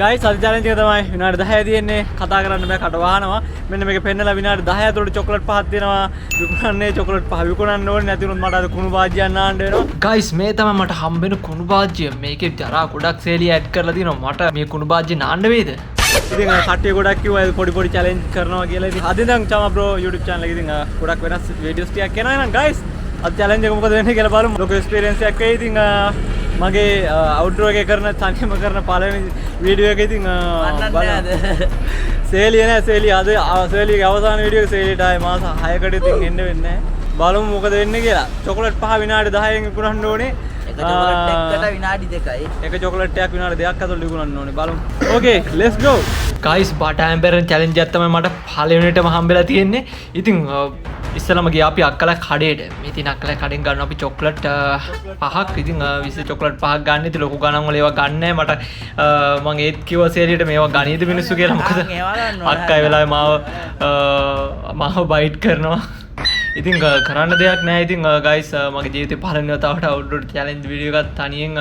guys අද challenge එක තමයි විනාඩි 10 තියෙන්නේ කතා කරන්න බෑ කට වහනවා මෙන්න මේක පෙන්නලා විනාඩි 10 ඇතුළත චොක්ලට් පහක් දෙනවා විකුණන්නේ චොක්ලට් පහ විකුණන්න ඕනේ නැති වුණොත් මට අද කුණු බාජ්ජියක් නාන්න වෙනවා guys මේ තමයි මට හම්බෙන කුණු බාජ්ජිය මේකේ ජරා ගොඩක් සේලිය ඇඩ් කරලා දිනවා මට මේ කුණු බාජ්ජිය නාන්න වෙයිද ඉතින් කට්ටිය ගොඩක් කිව්වා පොඩි challenge කරනවා කියලා ඉතින් අද ඉඳන් චම bro YouTube channel එකේ ඉතින් ගොඩක් වෙනස් videos ටිකක් එනවා එහෙනම් guys අද challenge එක මොකද වෙන්නේ කියලා බලමු ලොකු experience එකක් වෙයි ඉතින් මගේ අවුට්ඩෝර් එකේ කරන තනියම කරන පළවෙනි වීඩියෝ එක ඉතින් බලන්න සේලිය නෑ සේලිය අද සේලියගේ අවසාන වීඩියෝ එක සේලියට ආයේ මාස 6කට ඉතින් එන්න වෙන්නේ නැහැ බලමු මොකද වෙන්නේ කියලා චොකලට් පහ විනාඩි 10න් විකුණන්න ඕනේ එක චොකලට් එකකට විනාඩි 2යි එක චොකලට් එකක් විනාඩි 2ක් ඇතුළත විකුණන්න ඕනේ බලමු ඕකේ ලෙට්ස් ගෝ guys බටෑම් බෙරන් challenge එක තමයි මට පළවෙනිටම හම්බෙලා තියෙන්නේ ඉතින් ඉස්සලම ගියා අපි අක්කලා කඩේට මේ තියෙන අක්කලා කඩෙන් ගන්න අපි චොක්ලට් පහක් ඉතින් 20 චොක්ලට් පහක් ගන්න ඉතින් ලොකු ගණන් වල ඒවා ගන්න නැහැ මට මම ඒත් කිව්වා සේරියට මේවා ගණීද මිනිස්සු කියලා මොකද අක්කා ඒ වෙලාවේ මාව බයිට් කරනවා ඉතින් කරන්න දෙයක් නැහැ ඉතින් guys මගේ ජීවිතේ පළවෙනි වතාවට outdoor challenge වීඩියෝ එකක් තනියෙන්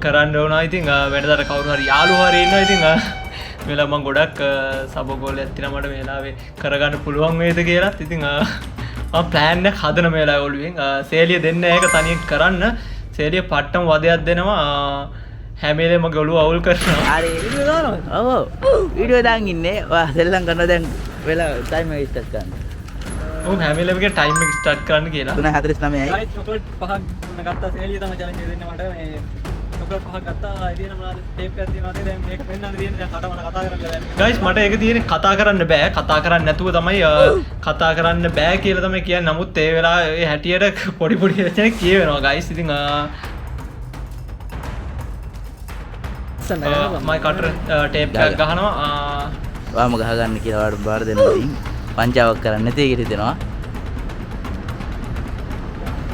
කරන්න වුණා ඉතින් වෙනදාට කවුරු හරි යාළුවෝ හරි ඉන්නවා ඉතින් වෙලා මම ගොඩක් සබගෝලයක් තියෙනවා මට මේ වෙලාවේ කරගන්න පුළුවන් වේද කියලාත් ඉතින් මම plan එක හදන මේ වෙලාවේ ඔළුවෙන් සේලිය දෙන්න ඒක තනියෙන් කරන්න සේලිය පට්ටම වදයක් දෙනවා හැම වෙලේම මගේ ඔළුව අවුල් කරනවා හරි වීඩියෝ දානවා ඔව් වීඩියෝ දාන් ඉන්නේ ඔයා සෙල්ලම් කරනවා දැන් වෙලා ටයිම් එක ස්ටාර්ට් කරන්න ඔව් හැම වෙලේම ටයිම් එක ස්ටාර්ට් කරන්න කියලා 3:49යි guys චොකලට් පහක් ගත්තා සේලිය තමයි challenge එක දෙන්නේ මට මේ චොකලට් පහක් ගත්තා ඉතින් මොනවාද ටේප් එකක් තියෙනවා දැන් මේක පෙන්නන්න තියෙන්නේ දැන් කට මම කතා කරන්න බෑ guys මට ඒක තියෙන්නේ කතා කරන්න බෑ කතා කරන්න නැතුව තමයි කතා කරන්න බෑ කියලා තමයි කියන්නේ නමුත් ඒ වෙලාවේ ඒ හැටියට පොඩි වචන කියවෙනවා guys ඉතින් මම කටර ටේප් එකක් ගහනවා ඔයාම ගහගන්න කියලා ඔයාලට බාර දෙනවා ඉතින් පංචාවක් කරන්න නැති එකට දෙනවා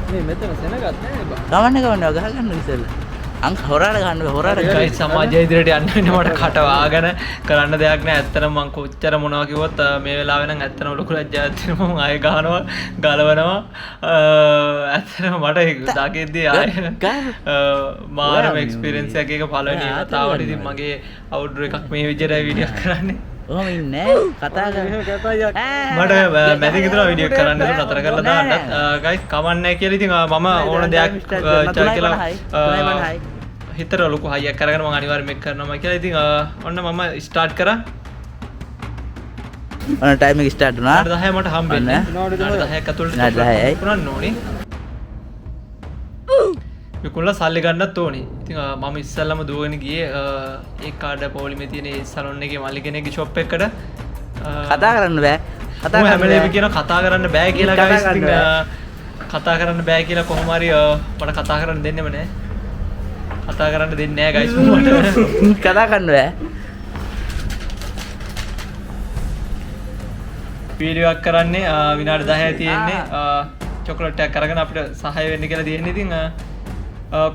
මේ මෙතන සෙනගත් නෑ ගමන්න ගහගන්න ඉතින් අංක හොරාට ගන්න හොරාට guys සමාජය ඉදිරියට යන්න වෙන්නේ මට කට වාගෙන කරන්න දෙයක් නෑ ඇත්තටම මම කොච්චර මොනවා කිව්වොත් මේ වෙලාවේ නම් ඇත්තටම ලොකු ලැජ්ජාවක් තියෙනවා මම ආයෙ ගහනවා ගලවනවා ඇත්තටම මට දාගෙද්දී ආයෙ මාරම එක්ස්පීරියන්ස් එකක් එක පළවෙනි වතාවට ඉතින් මගේ අවුට්ඩෝර් එකක් මේ විදිහට වීඩියෝ කරන්නේ ඔහොම ඉන්නේ කතා කරන්නේ මට මැදින් ඉදලා වීඩියෝ කරන්න ඉතින් නතර කරලා දාන්න guys කමන්නේ කියලා ඉතින් මම ඕන දෙයක් කියලා හිතට ලොකු හයියක් කරගෙන මම අනිවාර්යයෙන් මේක කරනවා කියලා ඉතින් ඔන්න මම ස්ටාර්ට් කරා ඔන්න ටයිම් එක ස්ටාර්ට් වුණා 10 මට හම්බෙන්නේ 10ක් ඇතුළත 10යි පුරන්න ඕනේ විකුණලා සල්ලි ගන්නත් ඕනේ ඉතින් මම ඉස්සල්ලාම දුවගෙන ගියේ ඒ කාඩ පොලිමේ තියෙන ඒ සලෝන් එකේ මල්ලි කෙනෙක්ගේ ෂොප් එකකට කතා කරන්න බෑ කතා කරන්න බෑ කියන කතා කරන්න බෑ කියලා guys ඉතින් කතා කරන්න බෑ කියලා කොහොම හරි මට කතා කරන්න දෙන්නෙම නෑ කතා කරන්න දෙන්නේ නෑ guys මට කතා කරන්න බෑ වීඩියෝ එකක් කරන්නේ විනාඩි 10යි තියෙන්නේ චොකලට් එකක් අරගෙන අපිට සහාය වෙන්න කියලා තියෙන්නේ ඉතින්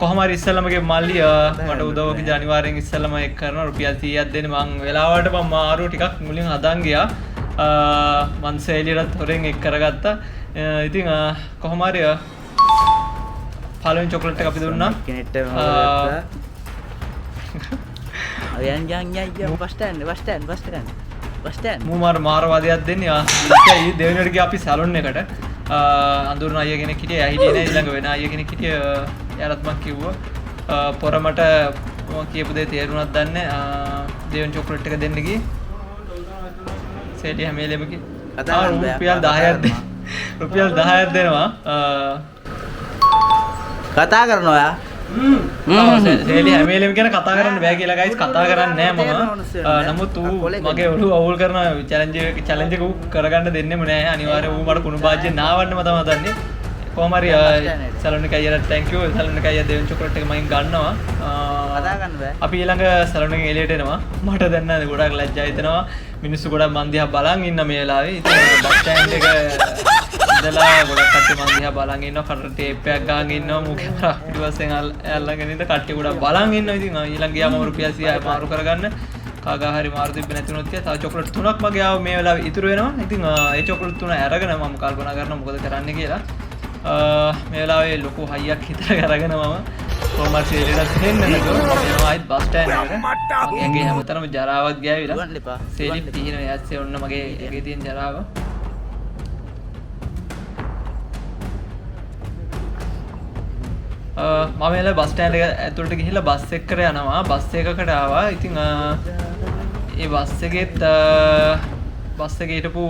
කොහොම හරි ඉස්සෙල්ලාමගේ මල්ලි මට උදව් කිව්ව අනිවාර්යෙන් ඉස්සෙල්ලාම ඒක කරනවා රුපියල් 100ක් දෙන්න මං වෙලාවට මම මාරු ටිකක් මුලින් හදන් ගියා මං සේලියටත් හොරෙන් එක් කරගත්තා ඉතින් කොහොම හරි පළවෙනි චොකලට් එක අපි දුන්නා කෙනෙක්ට යන් බස් ස්ටෑන්ඩ් මූ මාර වදයක් දෙන්නේ ඊ දෙවෙනිවට ගියා අපි සැලොන් එකට අඳුරන අය කෙනෙක් හිටියේ එයා හිටියේ නෑ ඊළඟ වෙන අය කෙනෙක් හිටියේ එයාලත් මම කිව්වා පොරමට මම කියපු දේ තේරුණාද දන්නේ දෙවෙනි චොකලට් එක දෙන්න ගියේ සේලිය හැම වෙලෙම රුපියල් 10ක් රුපියල් 10ක් දෙනවා කතා කරනවා ඔයා සේලිය හැම වෙලෙම කියන කතා කරන්න බෑ කියලා guys කතා කරන්නේ නෑ මම නමුත් ඌ මගේ ඔළුව අවුල් කරන challenge එක ඌ කරගන්න දෙන්නෙම නෑ අනිවාර්යයෙන් ඌ මට කුණු බාජ්ජිය නාවන්නම තමයි දන්නේ කොහොම හරි සැලොන් එක අයියට thank you සැලොන් එක අයිය දෙවෙනි චොකලට් එක මම ගන්නවා කතා කරන්න බෑ අපි ඊළඟ සැලොන් එකෙන් එළියට එනවා මට දැන් නෑ ගොඩක් ලැජ්ජා හිතෙනවා මිනිස්සු ගොඩක් මන් දිහා බලන් ඉන්න මේ වෙලාවේ ඉතින් බස් ස්ටෑන්ඩ් එක ඉඳලා ගොඩක් කට්ටිය මන් දිහා බලන් ඉන්නවා කට ටේප් එකක් ගහන් ඉන්නවා මුඛේ පිටිපස්සෙන් අල්ලගෙන ඉඳ කට්ටිය ගොඩක් බලන් ඉන්නවා ඉතින් ඊළඟ ගියාම රුපියල් 100 මාරු කරගන්න කාගා හරි මාරු තිබ්බ නැති වුණොත් තව චොකලට් 3ක් මගේ ආව මේ වෙලාවේ ඉතුරු වෙනවා ඉතින් ඒ චොකලට් 3 අරගෙන මම කල්පනා කරනවා මොකද කරන්න කියලා මේ වෙලාවේ ලොකු හයියක් හිතට අරගෙන මම කොහොමද සේලියට හෙන්න නැතුව යනවා ආයිත් බස් ස්ටෑන්ඩ් එකට. මගේ හැමතැනම ජරාවක් ගෑවිලා. දුවන්න එපා. සේලි පිහින යැස්සේ ඔන්න මගේ එකේ තියෙන ජරාව. මම එල බස් ස්ටෑන්ඩ් එක ඇතුළට ගිහිල්ලා බස් එකකට යනවා. බස් එකකට ආවා. ඉතින් ඒ බස් එකෙත් බස් එකේ හිටපු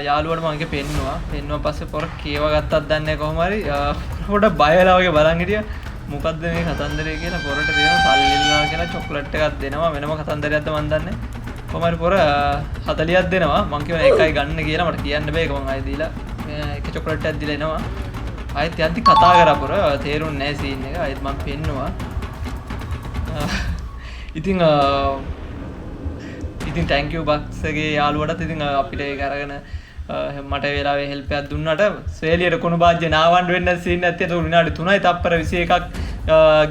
යාළුවට මම ඒක පෙන්නුවා පස්සේ පොර කේව ගත්තත් දන්නේ නැහැ කොහොම හරි පොඩ බය වෙලා වගේ බලන් හිටියා. මොකද්ද මේ කතන්දරය කියලා පොරට දෙනවා සල්ලි ඉල්ලනවා කියලා චොක්ලට් එකක් දෙනවා වෙනම කතන්දරයක්ද මන් දන්නේ. කොහොම හරි පොර 40ක් දෙනවා. මං කිව්වා එකයි ගන්න කියලා මට කියන්න බෑ ඒක මං ආයෙ දීලා එක චොක්ලට් එකක් දීලා එනවා. ආයෙත් යද්දි කතා කරා පොර තේරුන්නේ නැහැ සීන් එක. ආයෙත් මං පෙන්නුවා. ඉතින් thank you බක්ස් එකේ යාළුවටත් ඉතින් අපිට ඒක අරගෙන මට වෙලාවේ හෙල්ප් එකක් දුන්නාට ස්වේලියට කොන බාජ්‍ය නාවන්න වෙන්න සීන් නැත්තේ ඒක විනාඩි 3යි තප්පර 21ක්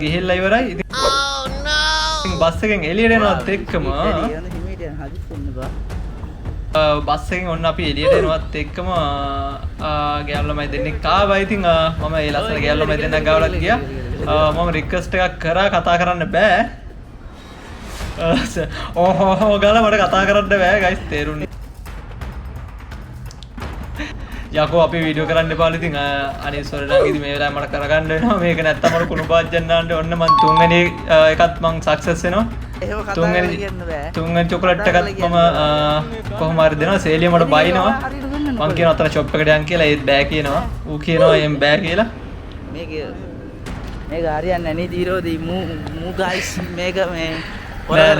ගිහිල්ලා ඉවරයි. ඉතින් බස් එකෙන් එළියට එනවත් එක්කම බස් එකෙන් ඔන්න අපි එළියට එනවත් එක්කම ගෑනු ළමයි දෙන්නෙක් ආවා. ඉතින් මම ඒ ලස්සන ගෑනු ළමයි දෙන්නෙක් ගාවලත් ගියා. මම රික්වෙස්ට් එකක් කරා කතා කරන්න බෑ. ඕහෝ ගාලා මට කතා කරන්න බෑ ගයිස් තේරුන්නේ. යකෝ අපි වීඩියෝ කරන්න එපාලු. ඉතින් අනේ සෝරි නම් ඉතින් මේ වෙලාවේ මට කරගන්න වෙනවා. මේක නැත්තම් මට කුණු පාජ්ජන්නාන්න ඔන්න මං තුන්වෙනි එකත් මං සක්සස් වෙනවා. එහෙම කතා කරන්න කියන්න බෑ. තුන්වෙනි චොකලට් එකත් මම කොහොම හරි දෙනවා. සේලිය මට බයිනවා. මං කියනවා අතන ෂොප් එකට යන් කියලා. ඒත් බෑ කියනවා. ඌ කියනවා එම් බෑ කියලා. මේක හරියන්නේ නැහැ නේ දීරෝදී මූ ගයිස් මේක මේ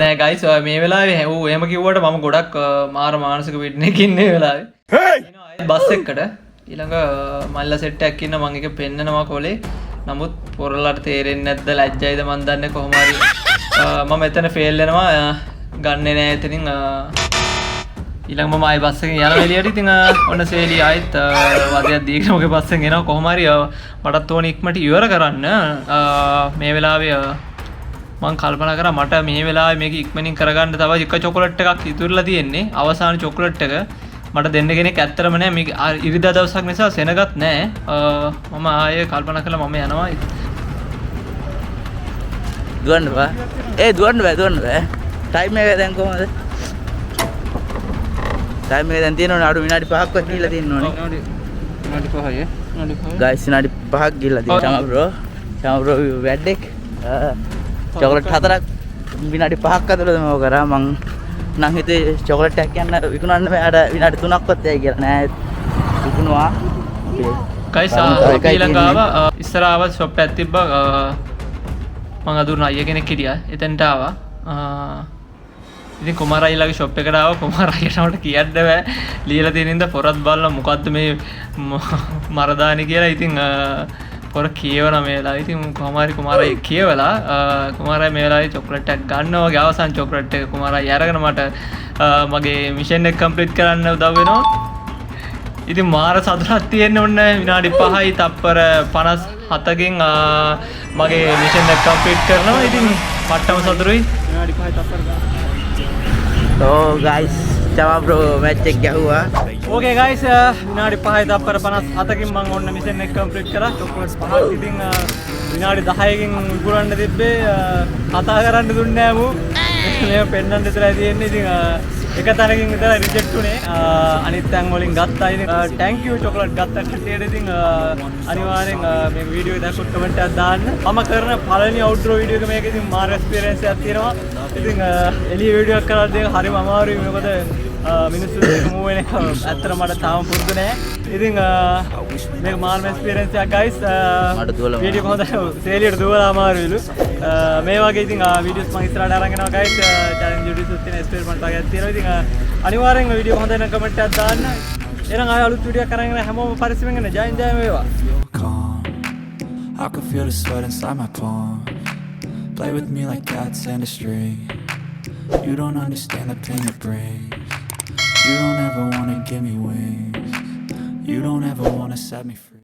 නෑ ගයිස් මේ වෙලාවේ ඌ එහෙම කිව්වට මම ගොඩක් මාර මානසික පිටනකින් ඉන්නේ වෙලාවේ. බස් එකකට ඊළඟ මල්ලා සෙට් එකක් ඉන්න මම ඒක පෙන්නනවා කොලේ. නමුත් පොරලට තේරෙන්නේ නැද්ද ලැජ්ජයිද මන් දන්නේ කොහොම හරි මම එතන ෆේල් වෙනවා ගන්නෙ නෑ එතනින්. ඊළඟ මම ආයි බස් එකෙන් යනවා එළියට. ඉතින් ඔන්න සේලි ආයිත් වදයක් දීගෙන මගේ බස් එකෙන් එනවා. කොහොම හරි මටත් ඕන ඉක්මනට ඉවර කරන්න මේ වෙලාවේ මං කල්පනා කරා මට මේ වෙලාවේ මේක ඉක්මනින් කරගන්න තව එක චොකලට් එකක් ඉතුරුලා තියෙන්නේ. අවසාන චොකලට් එක මට දෙන්න කෙනෙක් ඇත්තටම නැහැ. මේක ඉරිදා දවසක් නිසා සෙනගත් නැහැ. මම ආයේ කල්පනා කළා මම යනවා. දුවන්න බෑ. දුවන්න බෑ. ටයිම් එක දැන් කොහමද? ටයිම් එක දැන් තියෙනවනේ අඩු විනාඩි 5ක් වත් ගිහිල්ලා තියෙනවනේ. විනාඩි 5යි. ගයිස් විනාඩි 5ක් ගිහිල්ලා තියෙනවා. ෂාම්බ්‍රෝ වැඩෙක්. චොකලට් 4ක් විනාඩි 5ක් ඇතුළත මම කරා. මං නම් හිතේ චොකලට් එකක් යන්න විකුණන්න බෑ. විනාඩි 3ක්වත් ඇයි කියලා නෑ. විකුණුවා. ගයිස් ඊළඟ ආවා ඉස්සරහව ෂොප් එකක් තිබ්බා. මං අඳුරන අයියා කෙනෙක් හිටියා. එතනට ආවා. ඉතින් කුමාර අයියාගේ ෂොප් එකට ආවා. කුමාර අයියාට මට කියන්න බෑ. ලියලා තියෙන ඉඳ පොරත් බලලා මොකද්ද මේ මරදානි කියලා. ඉතින් පොර කියවන මේ වෙලාවේ ඉතින් කොහොම හරි කුමාරයි කියවලා කුමාරයි මේ වෙලාවේ චොකලට් එකක් ගන්නවා. වගේ අවසන් චොකලට් එක කුමාරයි අරගෙන මට මගේ මිෂන් එක කම්ප්ලීට් කරන්න උදව් වෙනවා. ඉතින් මාර සතුටක් තියෙන්න ඕන විනාඩි 5යි තප්පර 57කින් මගේ මිෂන් එක කම්ප්ලීට් කරනවා. ඉතින් පට්ටම සතුටුයි. විනාඩි 5යි තප්පර ගන්න. Oh guys, Chama bro match එක ගැහුවා. Okay guys, විනාඩි 5යි තප්පර 57කින් මම ඔන්න මිෂන් එක කම්ප්ලීට් කරා. චොකලට්ස් 5ක් ඉතින් විනාඩි 10කින් විකුණන්න තිබ්බේ කතා කරන්න දුන්නේ නැහැ මූ. මේක පෙන්නන්න විතරයි තියෙන්නේ. ඉතින් එක තැනකින් විතර රිජෙක්ට් උනේ. අනිත් තැන් වලින් ගත්තා. ඉතින් thank you චොකලට් ගත්ත කට්ටියට. ඉතින් අනිවාර්යෙන් මේ වීඩියෝ එක දැක්කොත් කමෙන්ට් එකක් දාන්න. මම කරන පළවෙනි අවුට්ඩෝර් වීඩියෝ එක මේක ඉතින් මාර එක්ස්පීරියන්ස් එකක් තියෙනවා. ඉතින් එළිය වීඩියෝ එකක් කරලා දෙක හරිම අමාරුයි. මොකද මිනිස්සු දෙක මූව් වෙන එක ඇත්තට මට තාම පුරුදු නෑ. ඉතින් මේක මාර්ම එක්ස්පීරියන්ස් එකක් ගයිස්. මට දුවලා වීඩියෝ කොහොමද සේලියට දුවලා අමාරුයිලු. මේ වගේ ඉතින් වීඩියෝස් මම ඉස්සරහට අරන් යනවා ගයිස්. චැලෙන්ජ් වීඩියෝස් තියෙන එක්ස්පෙරිමන්ට් වගේක් තියෙනවා. ඉතින් අනිවාර්යෙන් වීඩියෝ හොඳ නම් කමෙන්ට් එකක් දාන්න. එහෙනම් ආයෙ අලුත් වීඩියෝ එකක් අරන් එන හැමෝම පරිස්සමෙන් ඉන්න. ජයෙන් වේවා. I can feel the sweat inside my palm. Play with me like cats and a string. You don't understand the pain it brings. You don't ever wanna give me wings. You don't ever wanna set me free.